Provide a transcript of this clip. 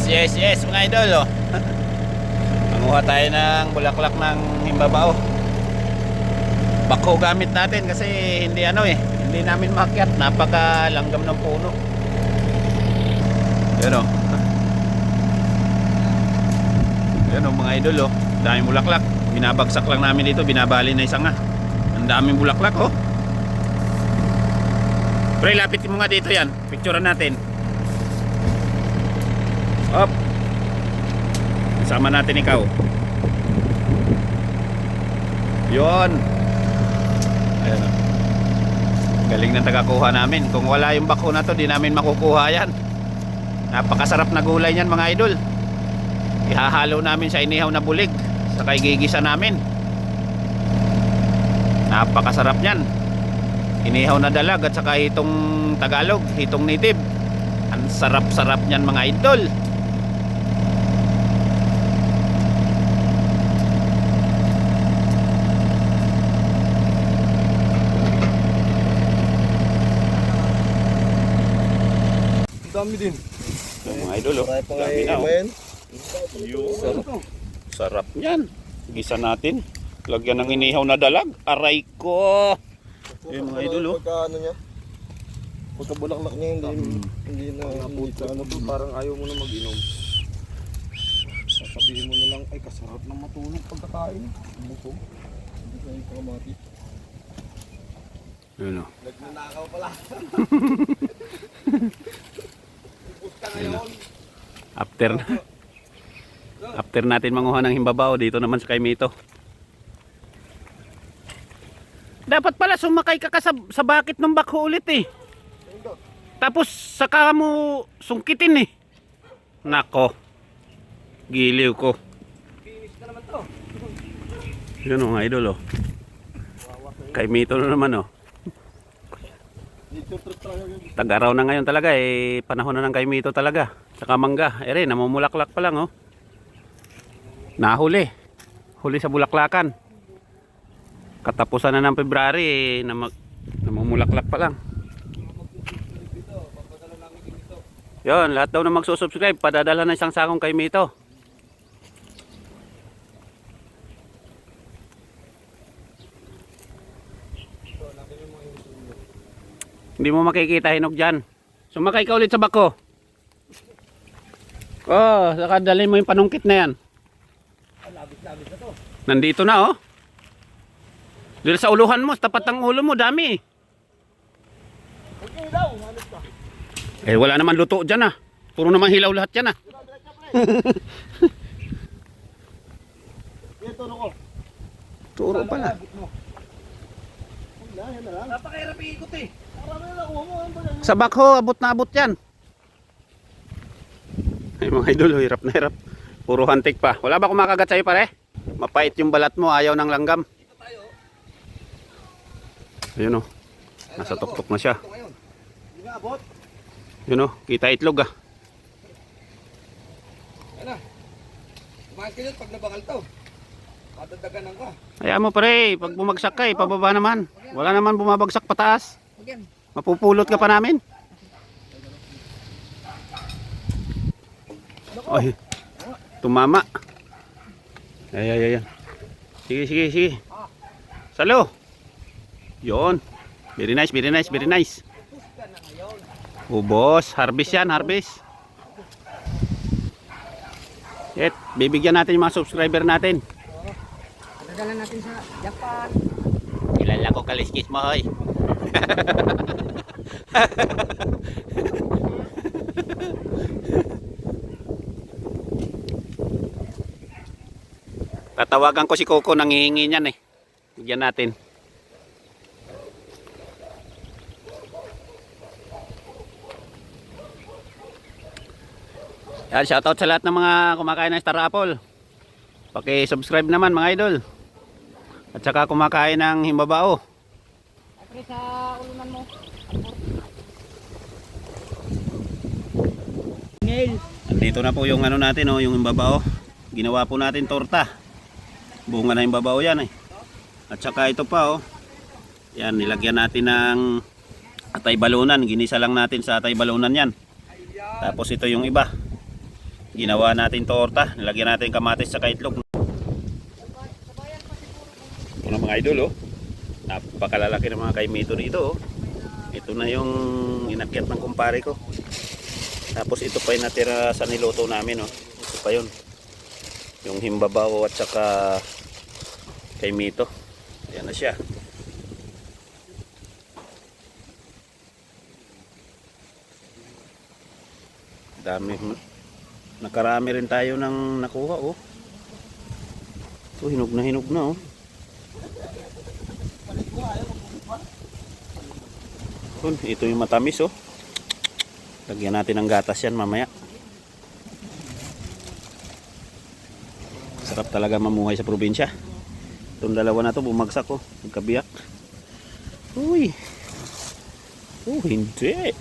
Yes mga idol, oh. Manguha tayo ng bulaklak ng himbabao. Bako gamit natin kasi hindi hindi namin makyat, napakalanggam ng puno. Yan oh. Yan oh mga idol, oh. Daming bulaklak. Binabagsak lang namin dito, binabali na isang nga. Ang daming bulaklak, oh. Pre, lapit mo nga dito yan. Picturean natin. Up. Sama natin ikaw. Yon. Ayan o. Galing ng tagakuha namin. Kung wala yung bako na to, di namin makukuha yan. Napakasarap na gulay yan mga idol. Ihahalo namin sa inihaw na bulig. Saka igigisa namin. Napakasarap yan. Inihaw na dalag at saka hitong Tagalog, hitong native. Ang sarap-sarap niyan mga idol. Dami din. Mga idol, oh. Dami na, oh. Sarap yan. Gisa natin. Lagyan ng inihaw na dalag. Aray ko. Yung mga idol, oh. Pagka ano niya, pagka bulaklak niya, hindi na ano to, parang ayaw mo na mag-inom. Sasabihin mo na lang, ay kasarap ng matulog pagkakain. Busog. Hindi ka yung kamati. Yun, oh. Nagnanakaw pala. Pusta ngayon. After natin manguha ng himbabao dito naman sa Kaimito. Dapat pala sumakay ka sa bakit ng bako ulit eh. Tapos saka mo sungkitin eh. Nako. Giliw ko. Finish na naman to. Yun mga idol oh. Kaimito na naman oh. Tag-araw na ngayon talaga eh. Panahon na ng Kaimito talaga. Saka mangga. Ere, namumulaklak pa lang oh. Nahuli. Huli sa bulaklakan. Katapusan na ng February eh, namumulaklak pa lang. Yon, lahat daw na magsusubscribe, padadala na isang sakong Kaimito. Hindi mo makikita hinog dyan. Sumakay ka ulit sa bako. Oh, saka dalhin mo yung panungkit na yan. Labis-labis na to. Nandito na oh. Dito sa uluhan mo, tapat ng ulo mo, dami. Okay daw, halos ka. Eh wala naman luto dyan ah. Puro naman hilaw lahat dyan ah. Yan, turo ko. Turo pala. Napakahirap iikot eh. Marami na nakuha mo. Sa bakho, abot na abot yan. Ay mga idol, hirap na hirap. Puro hantik pa. Wala ba kumakagat sa'yo pare? Mapait yung balat mo, ayaw ng langgam. Dito tayo. Ayun oh. Nasa tuktok na siya. Hindi nga abot. Yun oh, kita itlog ah. Yan na. Kumain ka dyan pag nabangal to. Patadaganan ka. Hayaan mo pare, pag bumagsak ka pababa naman. Wala naman bumabagsak pataas. Again. Mapupulot ka pa namin. Ay, tumama. Ay. Sige. Salo. Yon. Very nice. Ubos, harvest yan, harvest. Yet, bibigyan natin yung mga subscriber natin. Padadala natin sa Japan. Kilala ko kaliskis mo, hoy. Tatawagan ko si Coco, nangihingi niyan eh. Bigyan natin. Yan, shoutout sa lahat ng mga kumakain ng Star Apple. Paki-subscribe naman mga idol. At saka kumakain ng himbabao. Apre sa ulunan mo. Dito na po yung ano natin oh, yung himbabao. Ginawa po natin torta. Bunga na himbabao yan eh. At saka ito pa oh. Yan, nilagyan natin ng atay balunan. Ginisa lang natin sa atay balunan yan. Tapos ito yung iba. Ginawa natin torta. Nilagyan natin kamatis sa itlog. Ito na mga idol oh. Napakalalaki ng mga kaimito dito oh. Ito na yung inakyat ng kumpare ko. Tapos ito pa yung natira sa niluto namin oh. Ito pa yun. Yung himbabaw at saka kaimito. Ayan na siya. Dami. Nakarami rin tayo ng nakuha oh. Ito hinog na oh. Ito yung matamis oh. Lagyan natin ng gatas yan mamaya. Sarap talaga mamuhay sa probinsya. Itong dalawa na to bumagsak oh. Nagkabiyak. Uy. Oh hindi.